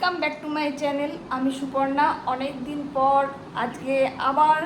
Welcome back to my channel. আমি সুপর্ণা। অনেক দিন পর আজকে আবার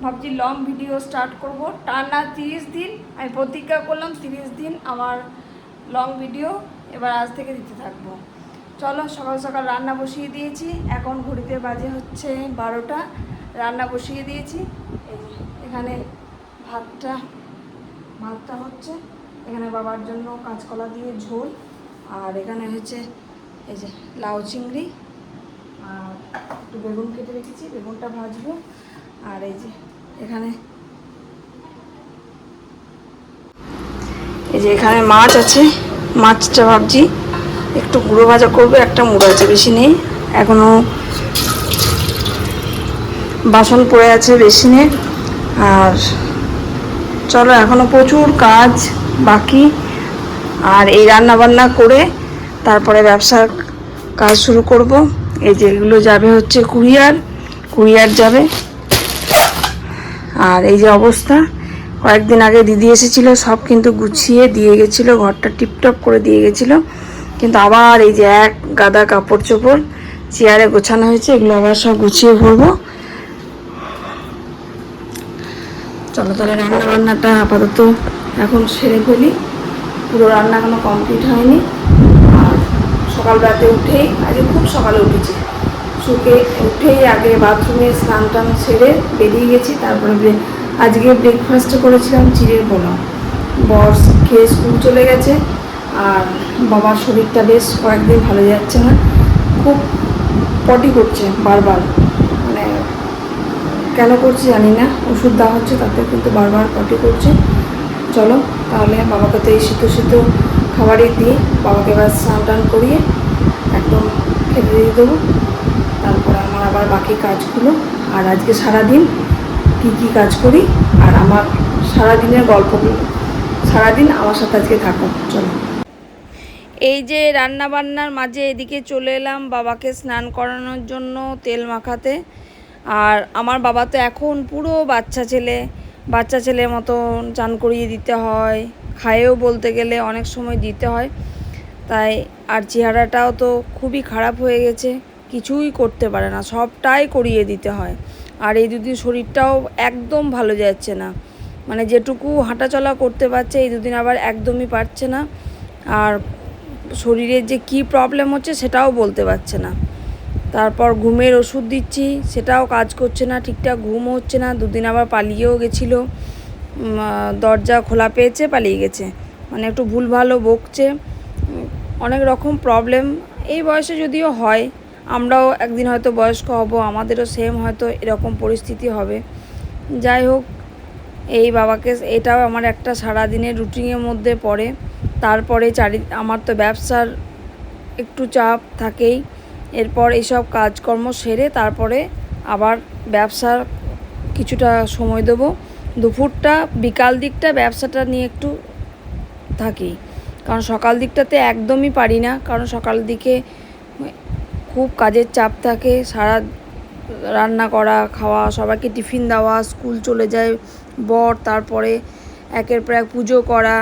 ভাবছি লং ভিডিও স্টার্ট করব। টানা 30 দিন আমি প্রতিজ্ঞা করলাম, 30 দিন আমার লং ভিডিও এবার আজ থেকে দিতে থাকবো। চলো, সকাল সকাল রান্না বসিয়ে দিয়েছি। এখন ঘড়িতে বাজে হচ্ছে 12টা। রান্না বসিয়ে দিয়েছি। এখানে ভাতটা হচ্ছে, এখানে বাবার জন্য কাঁচকলা দিয়ে ঝোল, আর এখানে হচ্ছে এই যে লাউ চিংড়ি, আর একটু বেগুন কেটে রেখেছি, বেগুনটা ভাজবো। আর এই যে এখানে মাছ আছে, মাছটা ভাবছি একটু গুঁড়ো ভাজা করবো। একটা মুড়ো আছে, বেশি নেই। এখনো বাসন পড়ে আছে বেশি নেই। আর চলো, এখনো প্রচুর কাজ বাকি। আর এই রান্না বান্না করে তারপরে ব্যবসার কাজ শুরু করব। এই যে এগুলো যাবে হচ্ছে কুরিয়ার যাবে। আর এই যে অবস্থা, কয়েকদিন আগে দিদি এসেছিলো, সব কিন্তু গুছিয়ে দিয়ে গেছিলো, ঘরটা টিপটপ করে দিয়ে গেছিলো। কিন্তু আবার এই যে এক গাদা কাপড় চোপড় চেয়ারে গোছানো হয়েছে, এগুলো আবার সব গুছিয়ে ভরবো। চলো তাহলে রান্না বান্নাটা আপাতত এখন সেরে ফেলি। পুরো রান্না এখনো কমপ্লিট হয়নি। আর সকালবেলাতে উঠেই, আজকে খুব সকালে উঠেছি, উঠেই আগে বাথরুমে স্নান টান সেরে বেরিয়ে গেছি। তারপরে আজকে ব্রেকফাস্টে করেছিলাম চিড়ের পোলাও। বস খেয়ে স্কুল চলে গেছে। আর বাবার শরীরটা বেশ কয়েকদিন ভালো যাচ্ছে না, খুব পটি করছে বারবার। মানে কেন করছে জানি না, ওষুধ দেওয়া হচ্ছে তাতে কিন্তু বারবার পটি করছে। চলো তাহলে বাবাকে তো এই শীত খাবারই দিয়ে বাবাকে এবার স্নান টান করিয়ে একদম খেতে দিয়ে দেবো। তারপরে আমার আবার বাকি কাজগুলো, আর আজকে সারাদিন কী কাজ করি আর আমার সারাদিনের গল্পগুলো, সারাদিন আমার সাথে আজকে থাকো। চলো, এই যে রান্না বান্নার মাঝে এদিকে চলে এলাম বাবাকে স্নান করানোর জন্য, তেল মাখাতে। আর আমার বাবা তো এখন পুরো বাচ্চা ছেলের মতো চান করিয়ে দিতে হয়, খায়েও বলতে গেলে অনেক সময় দিতে হয়। তাই আর চেহারাটাও তো খুবই খারাপ হয়ে গেছে, কিছুই করতে পারে না, সবটাই করিয়ে দিতে হয়। আর এই দুদিন শরীরটাও একদম ভালো যাচ্ছে না, মানে যেটুকু হাঁটাচলা করতে পারছে এই দুদিন আবার একদমই পারছে না। আর শরীরের যে কি প্রবলেম হচ্ছে সেটাও বলতে পারছে না। তারপর ঘুমের ওষুধ দিচ্ছি, সেটাও কাজ করছে না, ঠিকঠাক ঘুম হচ্ছে না। দুদিন আবার পালিয়েও গেছিলো, দরজা খোলা পেয়েছে পালিয়ে গেছে, মানে একটু ভুলভালও বকছে। অনেক রকম প্রবলেম এই বয়সে যদিও হয়, আমরাও একদিন হয়তো বয়স্ক হব, আমাদেরও সেম হয়তো এরকম পরিস্থিতি হবে। যাই হোক, এই বাবাকে, এটাও আমার একটা সারাদিনের রুটিনের মধ্যে পড়ে। তারপরে আমার তো ব্যবসার একটু চাপ থাকেই। এরপর এইসব কাজকর্ম সেরে তারপরে আবার ব্যবসার কিছুটা সময় দেবো। দুপুরটা বিকাল দিকটা ব্যবসাটা নিয়ে একটু থাকি, কারণ সকাল দিকটাতে একদমই পারি না, কারণ সকাল দিকে খুব কাজের চাপ থাকে। সারা রান্না করা, খাওয়া, সবাইকে টিফিন দেওয়া, স্কুল চলে যায় বর, তারপরে একের পর এক পুজো করা,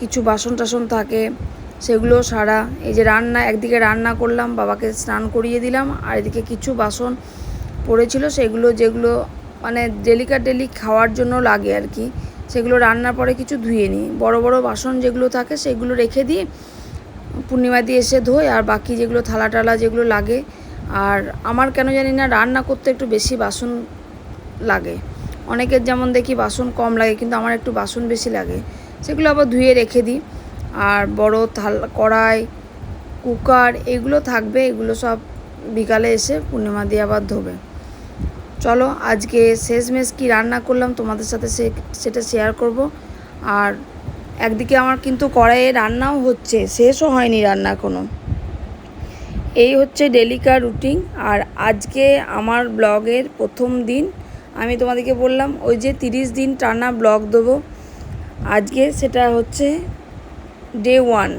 কিছু বাসন টাসন থাকে সেগুলো সারা। এই যে একদিকে রান্না করলাম, বাবাকে স্নান করিয়ে দিলাম, আর এদিকে কিছু বাসন পড়েছিল যেগুলো মানে ডেলি খাওয়ার জন্য লাগে আর কি, সেগুলো রান্নার পরে কিছু ধুয়ে নিই। বড় বাসন যেগুলো থাকে সেগুলো রেখে দিই, পূর্ণিমা দিয়ে এসে ধোই। আর বাকি যেগুলো থালা টালা যেগুলো লাগে, আর আমার কেন জানি না রান্না করতে একটু বেশি বাসন লাগে। অনেকের যেমন দেখি বাসন কম লাগে, কিন্তু আমার একটু বাসন বেশি লাগে, সেগুলো আবার ধুয়ে রেখে দিই। আর বড় কড়াই, কুকার এগুলো থাকবে, এগুলো সব বিকালে এসে পূর্ণিমা দিয়ে আবার ধোবে। চলো, আজকে শেষমেশ কি রান্না করলাম তোমাদের সাথে সেটা শেয়ার করব। আর একদিকে আমার কিন্তু কড়াইয়ে রান্নাও হচ্ছে, শেষও হয়নি রান্না কোনো। এই হচ্ছে ডেলিকার রুটিন। আর আজকে আমার ব্লগের প্রথম দিন। আমি তোমাদেরকে বললাম ওই যে 30 দিন টানা ব্লগ দেবো, আজকে সেটা হচ্ছে ডে 1।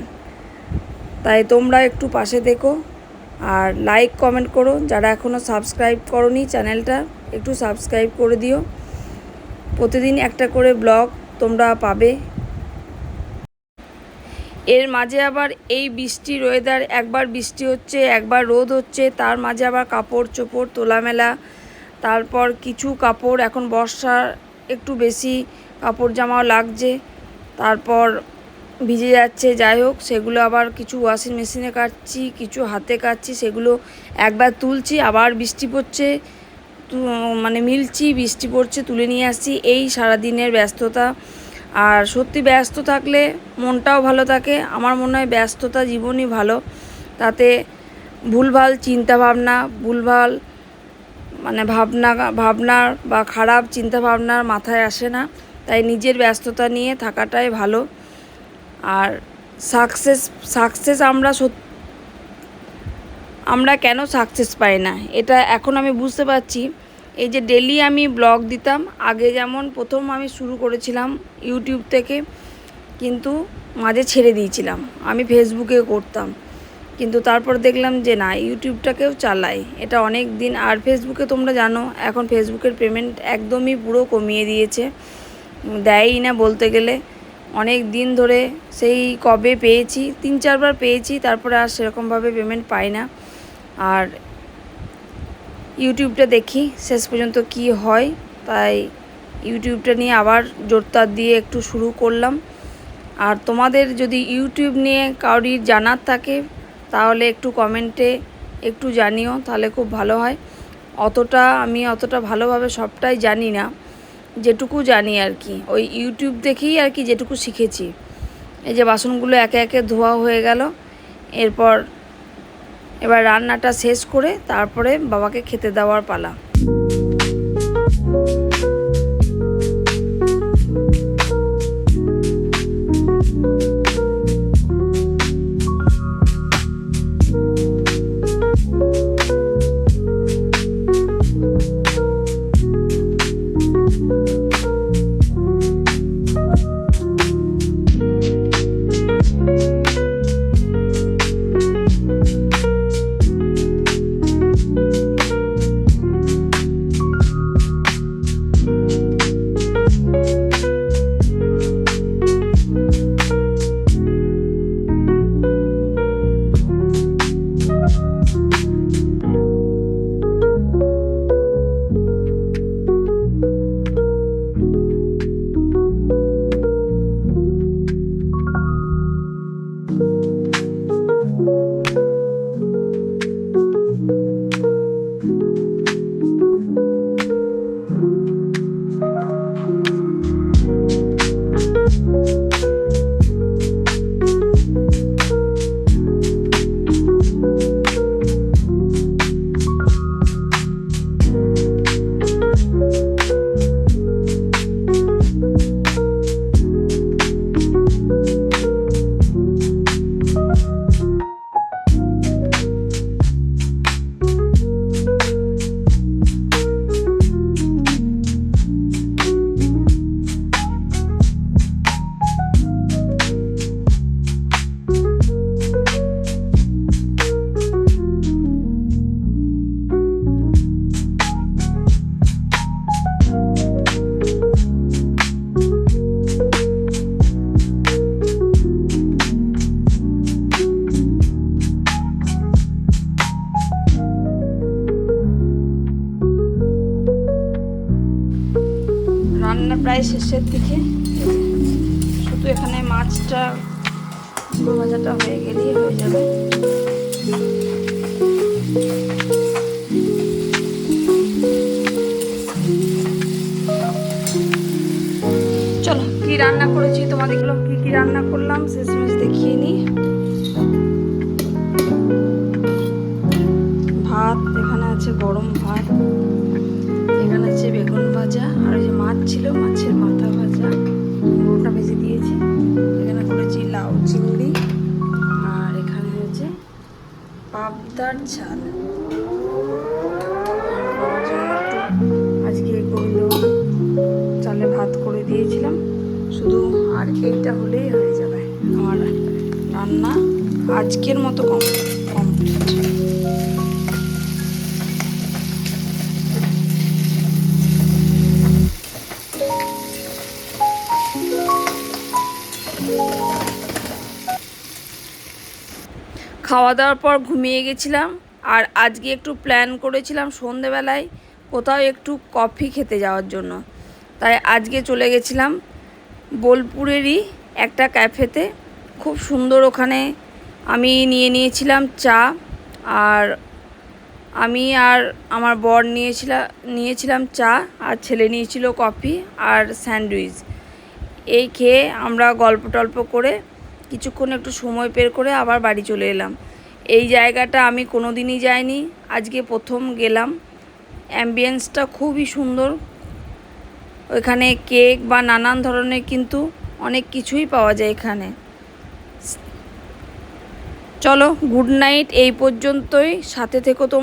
তাই তোমরা একটু পাশে দেখো আর লাইক কমেন্ট করো। যারা এখনও সাবস্ক্রাইব করোনি চ্যানেলটা, একটু সাবস্ক্রাইব করে দিও। প্রতিদিন একটা করে ব্লগ তোমরা পাবে। এর মাঝে আবার এই বৃষ্টির ওয়েদার, একবার বৃষ্টি হচ্ছে একবার রোদ হচ্ছে, তার মাঝে আবার কাপড় চোপড় তোলামেলা। তারপর কিছু কাপড় এখন বর্ষার একটু বেশি কাপড় জামাও লাগছে, তারপর ভিজে যাচ্ছে। যাই হোক, সেগুলো আবার কিছু ওয়াশিং মেশিনে কাচ্ছি, কিছু হাতে কাচ্ছি, সেগুলো একবার তুলছি, আবার বৃষ্টি পড়ছে, মানে মিলছি, বৃষ্টি পড়ছে, তুলে নিয়ে আসছি। এই সারাদিনের ব্যস্ততা। আর সত্যি ব্যস্ত থাকলে মনটাও ভালো থাকে। আমার মনে হয় ব্যস্ততা জীবনই ভালো, তাতে ভুলভাল চিন্তাভাবনা, ভুলভাল মানে ভাবনার বা খারাপ চিন্তাভাবনার মাথায় আসে না। তাই নিজের ব্যস্ততা নিয়ে থাকাটাই ভালো। আর সাকসেস আমরা কেন সাকসেস পাই না, এটা এখন আমি বুঝতে পারছি। এই যে ডেলি আমি ব্লগ দিতাম, আগে যেমন প্রথম আমি শুরু করেছিলাম ইউটিউব থেকে, কিন্তু মাঝে ছেড়ে দিয়েছিলাম, আমি ফেসবুকে করতাম। কিন্তু তারপর দেখলাম যে না, ইউটিউবটাকেও চালাই, এটা অনেক দিন। আর ফেসবুকে তোমরা জানো এখন ফেসবুকের পেমেন্ট একদমই পুরো কমিয়ে দিয়েছে, দেয়ই না বলতে গেলে। অনেক দিন ধরে, সেই কবে পেয়েছি, 3-4 বার পেয়েছি, তারপরে আর সেরকমভাবে পেমেন্ট পাই না। আর ইউটিউবটা দেখি শেষ পর্যন্ত কি হয়, তাই ইউটিউবটা নিয়ে আবার জোরদার দিয়ে একটু শুরু করলাম। আর তোমাদের যদি ইউটিউব নিয়ে কারোর জানার থাকে তাহলে একটু কমেন্টে একটু জানিও, তাহলে খুব ভালো হয়। আমি অতটা ভালোভাবে সবটাই জানি না, যেটুকু জানি আর কি, ওই ইউটিউব দেখেই আর কি যেটুকু শিখেছি। এই যে বাসনগুলো একে একে ধোয়া হয়ে গেল, এবার রান্নাটা শেষ করে তারপরে বাবাকে খেতে দেওয়ার পালা। রান্না প্রায় শেষের দিকে, শুধু এখানে মাছটা ভাজাটা হয়ে গেলেই হয়ে যাবে। চলো কি রান্না করেছি তোমাদেরগুলো, কি রান্না করলাম শেষমেশ দেখিয়ে নিই। ভাত, এখানে আছে গরম ভাত, এখানে আছে বেগুন ভাজা, আর ওই যে মাছ ছিল, মাছের মাথা ভাজা, পুরোটা ভেজে দিয়েছি। এখানে করেছি লাউ চিংড়ি, আর এখানে হচ্ছে পাবদার ঝাল। বাবার জন্য একটু আজকে গোবিন্দ চালে ভাত করে দিয়েছিলাম শুধু, আর এইটা হলেই হয়ে যাবে আমার রান্না আজকের মতো কমপ্লিট। খাওয়া দাওয়ার পর ঘুমিয়ে গেছিলাম। আর আজকে একটু প্ল্যান করেছিলাম সন্ধেবেলায় কোথাও একটু কফি খেতে যাওয়ার জন্য, তাই আজকে চলে গেছিলাম বোলপুরেরই একটা ক্যাফেতে। খুব সুন্দর, ওখানে আমি নিয়েছিলাম চা, আর আমি আর আমার বর নিয়েছিলাম চা, আর ছেলে নিয়েছিল কফি আর স্যান্ডউইচ। এই খেয়ে আমরা গল্প টল্প করে কিছুক্ষণ একটু সময় বের করে আবার বাড়ি চলে এলাম। এই জায়গাটা আমি কোনো দিনই যাইনি, আজকে প্রথম গেলাম। অ্যাম্বিয়েন্সটা খুবই সুন্দর, ওইখানে কেক বা নানান ধরনের কিন্তু অনেক কিছুই পাওয়া যায় এখানে। চলো, গুড নাইট, এই পর্যন্তই, সাথে থেকো তোমরা।